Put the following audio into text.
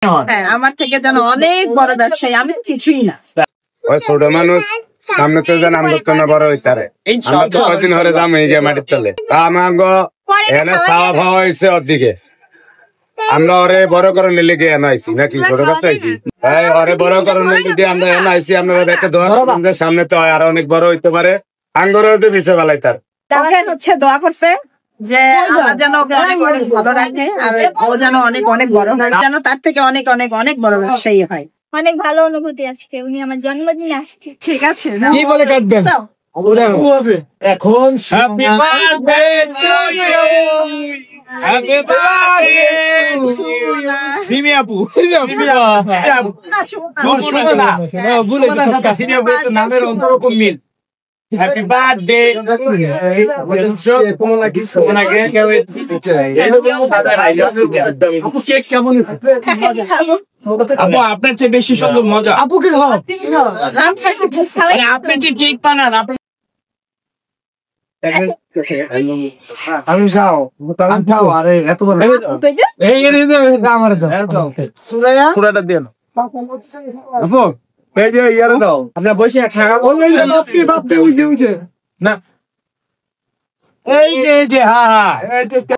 হ্যাঁ, আমার থেকে যেন অনেক বড় ব্যবসায়ী, আমি কিছুই না। ওই ছোট মানুষ সামনে তো যেন আমরা তো না বড় হইতারে কদিন হরে দাম এই যে মাটির তলে আমাগো এনে চাওয়া ভাওয়া হয়েছে ওদিকে আমরা ওরে বড় করে নিলে গিয়ে আনাইছি নাকি ছোট করতে আইছি তাই ওরে বড় করে নিলে দিয়ে আমরা আনাইছি আমরা একটা দোয়া আমাদের সামনে তো আর অনেক বড় হইতে পারে আঙ্গুরের তো বিষয় বেলাই তার তাকে হচ্ছে দোয়া করতে যে আল্লাহ যেন ওকে অনেক অনেক ভালো রাখে, আর ও যেন অনেক অনেক বড় হয়, যেন তার থেকে অনেক অনেক অনেক বড় ব্যবসায়ী হয়। অনেক ভালো অনুভূতি আজকে, উনি আমার জন্মদিনে আসছে। ঠিক আছে, কি বলে কাটবেন এখন? Happy birthday to you happy birthday Simi আপু নামের অন্তরকম মিল। হ্যাপি বার্থডে আপু, কেক কেমন আছে? আপু আপনার চেয়ে বেশি সুন্দর মজা। আপুকে খাও, আপনি যে কেক বানান আমি খাও খাও আরে এত বড় পুরাটা দিয়ে আপু এই যে ইয়ারে দাও আপনার বসে না এই যে হ্যাঁ